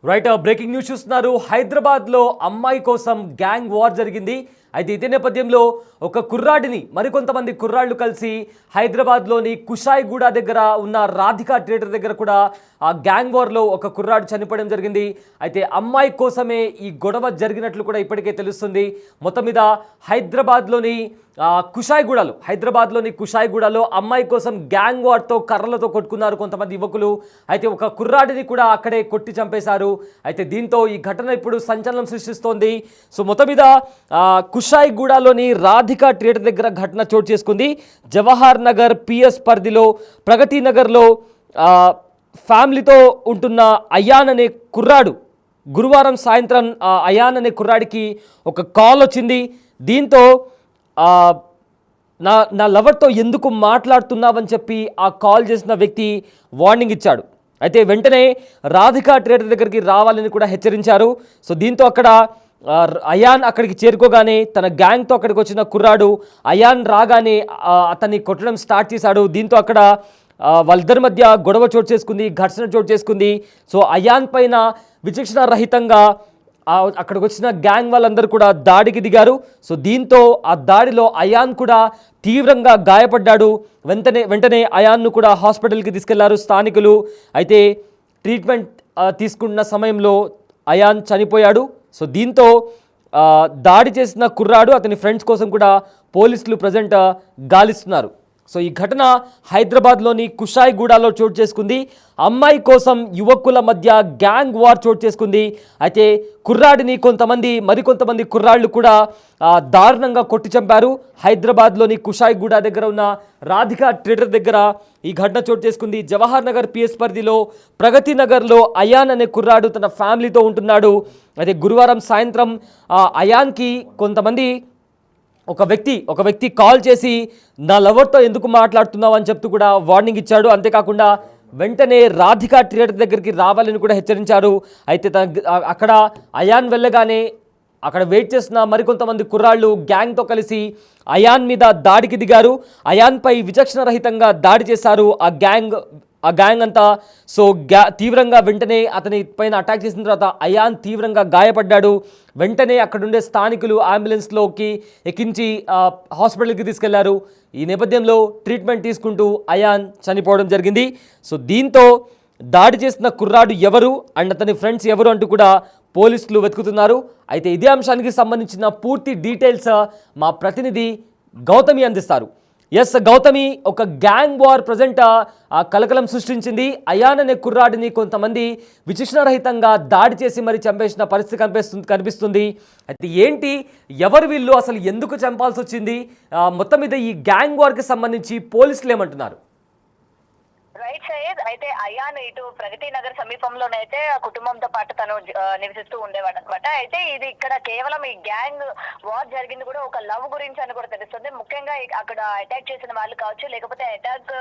Right breaking news చూస్తున్నారు. హైదరాబాద్లో అమ్మాయి కోసం గ్యాంగ్ వార్ జరిగింది. అయితే ఇదే నేపథ్యంలో ఒక కుర్రాడిని మరికొంతమంది కుర్రాళ్ళు కలిసి హైదరాబాద్లోని కుషాయిగూడ దగ్గర ఉన్న రాధికా థియేటర్ దగ్గర కూడా ఆ గ్యాంగ్ వార్లో ఒక కుర్రాడు చనిపోవడం జరిగింది. అయితే అమ్మాయి కోసమే ఈ గొడవ జరిగినట్లు కూడా ఇప్పటికే తెలుస్తుంది. మొత్తం మీద హైదరాబాద్లోని కుషాయిగూడలో అమ్మాయి కోసం గ్యాంగ్ వార్తో కర్రలతో కొట్టుకున్నారు కొంతమంది యువకులు. అయితే ఒక కుర్రాడిని కూడా అక్కడే కొట్టి చంపేశారు. అయితే దీంతో ఈ ఘటన ఇప్పుడు సంచలనం సృష్టిస్తోంది. సో మొత్తం మీద కుషాయిగూడలోని రాధికా థియేటర్ దగ్గర ఘటన చోటు చేసుకుంది. జవహర్ నగర్ పిఎస్ పరిధిలో ప్రగతి నగర్లో ఫ్యామిలీతో ఉంటున్న అయాన్ అనే కుర్రాడు గురువారం సాయంత్రం అయాన్ అనే కుర్రాడికి ఒక కాల్ వచ్చింది. దీంతో నా లవర్తో ఎందుకు మాట్లాడుతున్నావని చెప్పి ఆ కాల్ చేసిన వ్యక్తి వార్నింగ్ ఇచ్చాడు. అయితే వెంటనే రాధికా థియేటర్ దగ్గరికి రావాలని కూడా హెచ్చరించారు. సో దీంతో అక్కడ అయాన్ అక్కడికి చేరుకోగానే తన గ్యాంగ్తో అక్కడికి వచ్చిన కుర్రాడు అయాన్ రాగానే అతన్ని కొట్టడం స్టార్ట్ చేశాడు. దీంతో అక్కడ వాళ్ళిద్దరి మధ్య గొడవ చోటు చేసుకుంది, ఘర్షణ చోటు చేసుకుంది. సో అయాన్ పైన విచక్షణ రహితంగా అక్కడికి వచ్చిన గ్యాంగ్ వాళ్ళందరూ కూడా దాడికి దిగారు. సో దీంతో ఆ దాడిలో అయాన్ కూడా తీవ్రంగా గాయపడ్డాడు. వెంటనే అయాన్ను కూడా హాస్పిటల్కి తీసుకెళ్లారు స్థానికులు. అయితే ట్రీట్మెంట్ తీసుకున్న సమయంలో అయాన్ చనిపోయాడు. సో దీంతో దాడి చేసిన కుర్రాడు అతని ఫ్రెండ్స్ కోసం కూడా పోలీసులు ప్రజెంట్ గాలిస్తున్నారు. సో ఈ ఘటన హైదరాబాద్లోని కుషాయిగూడలో చోటు చేసుకుంది. అమ్మాయి కోసం యువకుల మధ్య గ్యాంగ్ వార్ చోటు చేసుకుంది. అయితే కుర్రాడిని మరికొంతమంది కుర్రాళ్ళు కూడా దారుణంగా కొట్టి చంపారు. హైదరాబాద్లోని కుషాయిగూడ దగ్గర ఉన్న రాధికా థియేటర్ దగ్గర ఈ ఘటన చోటు చేసుకుంది. జవహర్ నగర్ పిఎస్ పరిధిలో ప్రగతి నగర్లో అయాన్ అనే కుర్రాడు తన ఫ్యామిలీతో ఉంటున్నాడు. అయితే గురువారం సాయంత్రం అయాన్కి ఒక వ్యక్తి కాల్ చేసి నా లవర్తో ఎందుకు మాట్లాడుతున్నావు అని చెప్తూ కూడా వార్నింగ్ ఇచ్చాడు. అంతేకాకుండా వెంటనే రాధికా థియేటర్ దగ్గరికి రావాలని కూడా హెచ్చరించారు. అయితే అక్కడ అయాన్ వెళ్ళగానే అక్కడ వెయిట్ చేస్తున్న మరికొంతమంది కుర్రాళ్ళు గ్యాంగ్తో కలిసి అయాన్ మీద దాడికి దిగారు. అయాన్పై విచక్షణ రహితంగా దాడి చేశారు ఆ గ్యాంగ్ అంతా. సో తీవ్రంగా వెంటనే అతని పైన అటాక్ చేసిన తర్వాత అయాన్ తీవ్రంగా గాయపడ్డాడు. వెంటనే అక్కడుండే స్థానికులు అంబులెన్స్లోకి ఎక్కించి హాస్పిటల్కి తీసుకెళ్లారు. ఈ నేపథ్యంలో ట్రీట్మెంట్ తీసుకుంటూ అయాన్ చనిపోవడం జరిగింది. సో దీంతో దాడి చేసిన కుర్రాడు ఎవరు అండ్ అతని ఫ్రెండ్స్ ఎవరు అంటూ కూడా పోలీసులు వెతుకుతున్నారు. అయితే ఇదే అంశానికి సంబంధించిన పూర్తి డీటెయిల్స్ మా ప్రతినిధి గౌతమి అందిస్తారు. ఎస్ గౌతమి, ఒక గ్యాంగ్ వార్ ప్రజెంట్ కలకలం సృష్టించింది. అయాన్ అనే కుర్రాడిని కొంతమంది విచక్షణరహితంగా దాడి చేసి మరి చంపేసిన పరిస్థితి కనిపిస్తుంది. అయితే ఏంటి, ఎవరు వీళ్ళు, అసలు ఎందుకు చంపాల్సి వచ్చింది, మొత్తం మీద ఈ గ్యాంగ్ వార్కి సంబంధించి పోలీసులు ఏమంటున్నారు? రైట్ సయ్యద్, అయితే అయాన్ ఇటు ప్రగతి నగర్ సమీపంలోనైతే కుటుంబంతో పాటు తను నివసిస్తూ ఉండేవాడు అనమాట. అయితే ఇది ఇక్కడ కేవలం ఈ గ్యాంగ్ వార్ జరిగింది కూడా ఒక లవ్ గురించి అని కూడా తెలుస్తుంది. ముఖ్యంగా అక్కడ అటాక్ చేసిన వాళ్ళు కావచ్చు, లేకపోతే అటాక్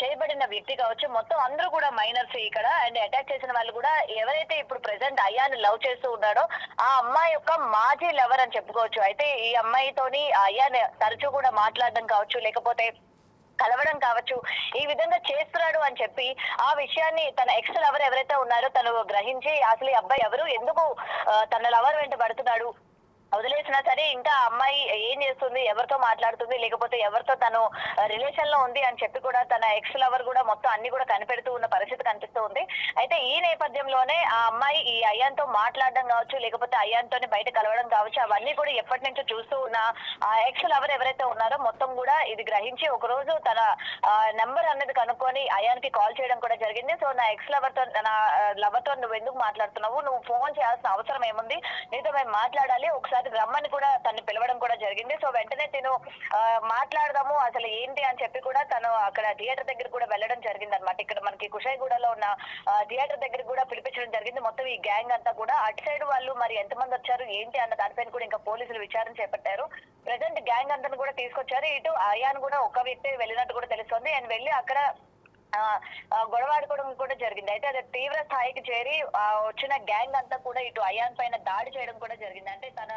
చేయబడిన వ్యక్తి కావచ్చు, మొత్తం అందరూ కూడా మైనర్స్ ఇక్కడ. అండ్ అటాక్ చేసిన వాళ్ళు కూడా ఎవరైతే ఇప్పుడు ప్రెసెంట్ అయాన్ లవ్ చేస్తూ ఉన్నాడో ఆ అమ్మాయి యొక్క మాజీ లవర్ అని చెప్పుకోవచ్చు. అయితే ఈ అమ్మాయితోని అయాన్ తరచూ కూడా మాట్లాడడం కావచ్చు, లేకపోతే కలవడం కావచ్చు, ఈ విధంగా చేస్తున్నాడు అని చెప్పి ఆ విషయాన్ని తన ఎక్స్ లవర్ ఎవరైతే ఉన్నారో తను గ్రహించి అసలు ఈ అబ్బాయి ఎవరు, ఎందుకు తన లవర్ వెంట పడుతున్నాడు, వదిలేసినా సరే ఇంకా అమ్మాయి ఏం చేస్తుంది, ఎవరితో మాట్లాడుతుంది, లేకపోతే ఎవరితో తను రిలేషన్ లో ఉంది అని చెప్పి కూడా తన ఎక్స్ లవర్ కూడా మొత్తం అన్ని కూడా కనిపెడుతూ ఉన్న పరిస్థితి కనిపిస్తూ ఉంది. అయితే ఈ నేపథ్యంలోనే ఆ అమ్మాయి ఈ అయాన్ తో మాట్లాడడం కావచ్చు, లేకపోతే అయాన్ తోని బయట కలవడం కావచ్చు, అవన్నీ కూడా ఎప్పటి నుంచో చూస్తూ ఉన్న ఆ ఎక్స్ లవర్ ఎవరైతే ఉన్నారో మొత్తం కూడా ఇది గ్రహించి ఒక రోజు తన నెంబర్ అనేది కనుక్కొని అయాన్ కి కాల్ చేయడం కూడా జరిగింది. సో నా ఎక్స్ లవర్ తో, నా లవర్ తో నువ్వు ఎందుకు మాట్లాడుతున్నావు, నువ్వు ఫోన్ చేయాల్సిన అవసరం ఏముంది, నీతో మేము మాట్లాడాలి, ఒకసారి రమ్మని కూడా తను పిలవడం కూడా జరిగింది. సో వెంటనే నేను మాట్లాడదాము అసలు ఏంటి అని చెప్పి కూడా తను అక్కడ థియేటర్ దగ్గర కూడా వెళ్ళడం జరిగింది అనమాట. ఇక్కడ మనకి కుషాయిగూడలో ఉన్న థియేటర్ దగ్గర కూడా పిలిపించడం జరిగింది. మొత్తం ఈ గ్యాంగ్ అంతా కూడా అటు సైడ్ వాళ్ళు మరి ఎంతమంది వచ్చారు ఏంటి అన్న దానిపైన కూడా ఇంకా పోలీసులు విచారణ చేపట్టారు. ప్రెసెంట్ గ్యాంగ్ అంతా కూడా తీసుకొచ్చారు. ఇటు అయాన్ కూడా ఒక వ్యక్తి వెళ్ళినట్టు కూడా తెలుస్తుంది. అండ్ వెళ్ళి అక్కడ గొడవ ఆడుకోవడం కూడా జరిగింది. అయితే అది తీవ్ర స్థాయికి చేరి వచ్చిన గ్యాంగ్ అంతా కూడా ఇటు అయాన్ పైన దాడి చేయడం కూడా జరిగింది. అంటే తన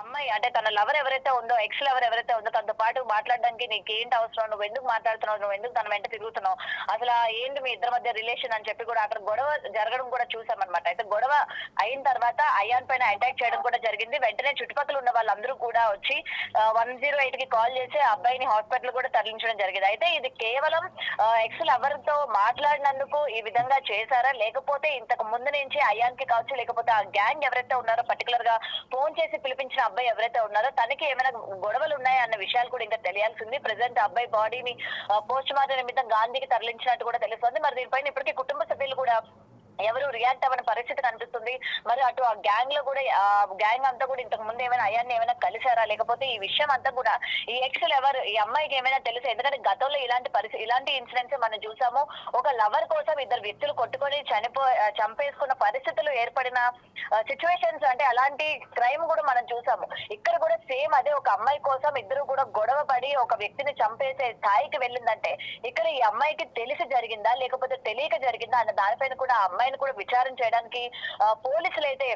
అమ్మాయి అంటే తన లవర్ ఎవరైతే ఉందో, ఎక్స్ లవర్ ఎవరైతే ఉందో తనతో పాటు మాట్లాడడానికి నీకేంటి అవసరం, నువ్వు ఎందుకు మాట్లాడుతున్నావు, నువ్వు ఎందుకు తన వెంట తిరుగుతున్నావు, అసలు ఏంటి మీ ఇద్దరి మధ్య రిలేషన్ అని చెప్పి కూడా అక్కడ గొడవ జరగడం కూడా చూసామన్నమాట. అయితే గొడవ అయిన తర్వాత అయాన్ పైన అటాక్ చేయడం కూడా జరిగింది. వెంటనే చుట్టుపక్కల ఉన్న వాళ్ళందరూ కూడా వచ్చి 108 కి కాల్ చేసి ఆ అబ్బాయిని హాస్పిటల్ కూడా తరలించడం జరిగింది. అయితే ఇది కేవలం ఎక్స్ లవర్ తో మాట్లాడినందుకు ఈ విధంగా చేశారా, లేకపోతే ఇంతకు ముందు నుంచి అయాన్ కి కావచ్చు, లేకపోతే ఆ గ్యాంగ్ ఎవరైతే ఉన్నారో పర్టికులర్ గా ఫోన్ చేసి పిలిపించిన అబ్బాయి ఎవరైతే ఉన్నారో తనకి ఏమైనా గొడవలు ఉన్నాయా అన్న విషయాలు కూడా ఇంకా తెలియాల్సింది. ప్రెసెంట్ అబ్బాయి బాడీని పోస్ట్ మార్టం నిమిత్తం గాంధీకి తరలించినట్టు కూడా తెలుస్తుంది. మరి దీనిపైన ఇప్పటికీ కుటుంబ సభ్యులు కూడా ఎవరు రియాక్ట్ అవ్వని పరిస్థితి కనిపిస్తుంది. మరి అటు ఆ గ్యాంగ్ లో కూడా గ్యాంగ్ అంతా కూడా ఇంతకు ముందు ఏమైనా అయాన్ని ఏమైనా కలిసారా, లేకపోతే ఈ విషయం అంతా కూడా ఈ ఎక్స్ లవర్ ఈ అమ్మాయికి ఏమైనా తెలుసా? ఎందుకంటే గతంలో ఇలాంటి ఇన్సిడెంట్స్ మనం చూసాము. ఒక లవర్ కోసం ఇద్దరు వ్యక్తులు కొట్టుకొని చంపేసుకున్న పరిస్థితులు ఏర్పడిన సిచ్యువేషన్స్, అంటే అలాంటి క్రైమ్ కూడా మనం చూసాము. ఇక్కడ కూడా సేమ్ అదే, ఒక అమ్మాయి కోసం ఇద్దరు కూడా గొడవ పడి ఒక వ్యక్తిని చంపేసే స్థాయికి వెళ్ళిందంటే ఇక్కడ ఈ అమ్మాయికి తెలిసి జరిగిందా లేకపోతే తెలియక జరిగిందా అన్న దానిపైన కూడా ఆ అమ్మాయిని కూడా విచారణ చేయడానికి పోలీసులు అయితే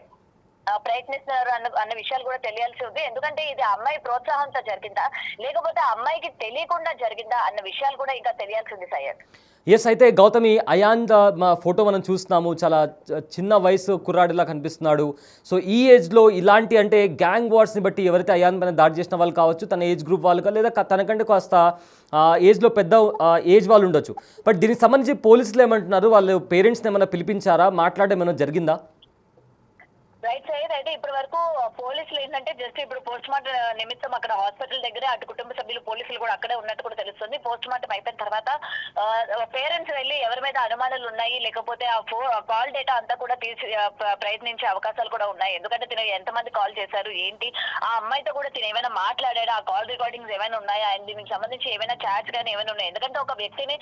ప్రయత్నిస్తున్నారు అన్న విషయాలు కూడా తెలియాల్సి ఉంది. ఎందుకంటే ఇది అమ్మాయి ప్రోత్సాహంతో జరిగిందా లేకపోతే ఆ అమ్మాయికి తెలియకుండా జరిగిందా అన్న విషయాలు కూడా ఇంకా తెలియాల్సి ఉంది సయ్యద్. ఎస్, అయితే గౌతమి, అయాన్ ఫోటో మనం చూస్తున్నాము, చాలా చిన్న వయసు కుర్రాడిలా కనిపిస్తున్నాడు. సో ఈ ఏజ్లో ఇలాంటి అంటే గ్యాంగ్ వార్స్ని బట్టి ఎవరైతే అయాన్ పైన దాడి చేసిన వాళ్ళు కావచ్చు, తన ఏజ్ గ్రూప్ వాళ్ళు లేదా తనకంటే కాస్త ఏజ్లో పెద్ద ఏజ్ వాళ్ళు ఉండొచ్చు. బట్ దీనికి సంబంధించి పోలీసులు ఏమంటున్నారు? వాళ్ళు పేరెంట్స్ని ఏమైనా పిలిపించారా, మాట్లాడడం ఏమైనా జరిగిందా? రైట్ సైడ్ అయితే ఇప్పటి వరకు పోలీసులు ఏంటంటే జస్ట్ ఇప్పుడు పోస్ట్ మార్టం నిమిత్తం అక్కడ హాస్పిటల్ దగ్గర అటు కుటుంబ సభ్యులు పోలీసులు కూడా అక్కడే ఉన్నట్టు కూడా తెలుస్తుంది. పోస్ట్ మార్టం అయిపోయిన తర్వాత పేరెంట్స్ వెళ్ళి ఎవరి మీద అనుమానాలు ఉన్నాయి లేకపోతే ఆ కాల్ డేటా అంతా కూడా ప్రయత్నించే అవకాశాలు కూడా ఉన్నాయి. ఎందుకంటే తిన ఎంతమంది కాల్ చేశారు ఏంటి, ఆ అమ్మాయితో కూడా తిన ఏమైనా మాట్లాడాడు, ఆ కాల్ రికార్డింగ్స్ ఏమైనా ఉన్నాయా, అండ్ దీనికి సంబంధించి ఏమైనా చాట్స్ కానీ ఏమైనా ఉన్నాయి. ఎందుకంటే ఒక వ్యక్తిని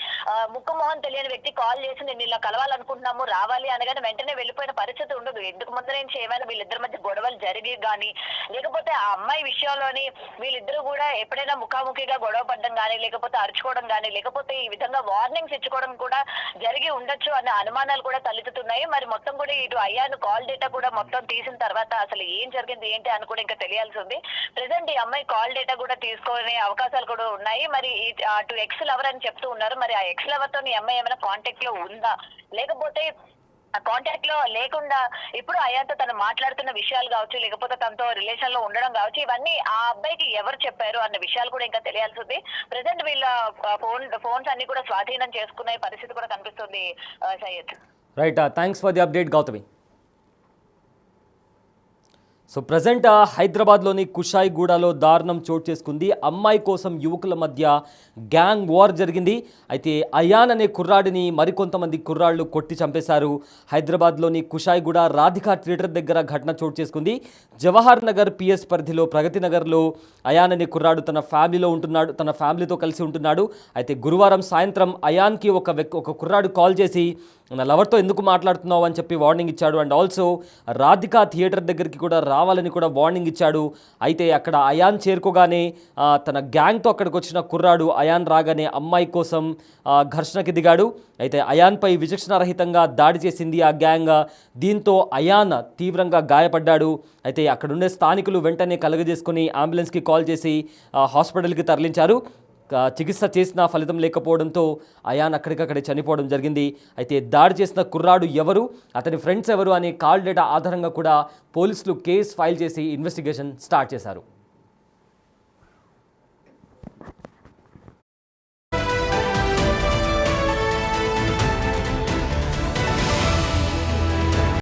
ముక్కు మొహం తెలియని వ్యక్తి కాల్ చేసి నేను ఇలా కలవాలనుకుంటున్నాము రావాలి అనగానే వెంటనే వెళ్ళిపోయిన పరిస్థితి ఉండదు. ఎందుకు ముందు నుంచి ఏమైనా వీళ్ళిద్దరి మధ్య గొడవలు జరిగి కానీ లేకపోతే ఆ అమ్మాయి విషయంలోని వీళ్ళిద్దరూ కూడా ఎప్పుడైనా ముఖాముఖిగా గొడవ పడడం కానీ లేకపోతే అరుచుకోవడం కానీ లేకపోతే ఈ విధంగా వార్నింగ్స్ ఇచ్చుకోవడం కూడా జరిగి ఉండొచ్చు అనే అనుమానాలు కూడా తలెత్తుతున్నాయి. మరి మొత్తం కూడా ఇటు అయ్యాను కాల్ డేటా కూడా మొత్తం తీసిన తర్వాత అసలు ఏం జరిగింది ఏంటి అని కూడా ఇంకా తెలియాల్సి ఉంది. ప్రెసెంట్ ఈ అమ్మాయి కాల్ డేటా కూడా తీసుకునే అవకాశాలు కూడా ఉన్నాయి. మరి అటు ఎక్స్ లవర్ అని చెప్తూ ఉన్నారు. మరి ఆ ఎక్స్ లవర్ తో ఈ అమ్మాయి ఏమైనా కాంటాక్ట్ లో ఉందా లేకపోతే కాంటాక్ట్ లో లేకుండా ఇప్పుడు అయాన్తో తను మాట్లాడుతున్న విషయాలు కావచ్చు లేకపోతే తనతో రిలేషన్ లో ఉండడం కావచ్చు, ఇవన్నీ ఆ అబ్బాయికి ఎవరు చెప్పారు అన్న విషయాలు కూడా ఇంకా తెలియాల్సి ఉంది. ప్రెసెంట్ వీళ్ళ ఫోన్స్ అన్ని కూడా స్వాధీనం చేసుకునే పరిస్థితి కూడా కనిపిస్తుంది Syed. Right, thanks for the update Gautami. So present హైదరాబాద్లోని కుషాయిగూడలో దారుణం చోటు చేసుకుంది. అమ్మాయి కోసం యువకుల మధ్య గ్యాంగ్ వార్ జరిగింది. అయితే అయాన్ అనే కుర్రాడిని మరికొంతమంది కుర్రాళ్ళు కొట్టి చంపేశారు. హైదరాబాద్లోని కుషాయిగూడ రాధికా థియేటర్ దగ్గర ఘటన చోటు చేసుకుంది. జవహర్ నగర్ పిఎస్ పరిధిలో ప్రగతి నగర్లో అయాన్ అనే కుర్రాడు తన ఫ్యామిలీతో కలిసి ఉంటున్నాడు. అయితే గురువారం సాయంత్రం అయాన్కి ఒక కుర్రాడు కాల్ చేసి నా లవర్తో ఎందుకు మాట్లాడుతున్నావు అని చెప్పి వార్నింగ్ ఇచ్చాడు. అండ్ ఆల్సో రాధికా థియేటర్ దగ్గరికి కూడా రావాలని కూడా వార్నింగ్ ఇచ్చాడు. అయితే అక్కడ అయాన్ చేరుకోగానే తన గ్యాంగ్తో అక్కడికి వచ్చిన కుర్రాడు అయాన్ రాగానే అమ్మాయి కోసం ఘర్షణకి దిగాడు. అయితే అయాన్పై విచక్షణారహితంగా దాడి చేసింది ఆ గ్యాంగ్. దీంతో అయాన్ తీవ్రంగా గాయపడ్డాడు. అయితే అక్కడుండే స్థానికులు వెంటనే కలుగజేసుకుని అంబులెన్స్కి కాల్ చేసి హాస్పిటల్కి తరలించారు. చికిత్స చేసిన ఫలితం లేకపోవడంతో అయాన్ అక్కడికక్కడే చనిపోవడం జరిగింది. అయితే దాడి చేసిన కుర్రాడు ఎవరు, అతని ఫ్రెండ్స్ ఎవరు అనే కాల్ డేటా ఆధారంగా కూడా పోలీసులు కేసు ఫైల్ చేసి ఇన్వెస్టిగేషన్ స్టార్ట్ చేశారు.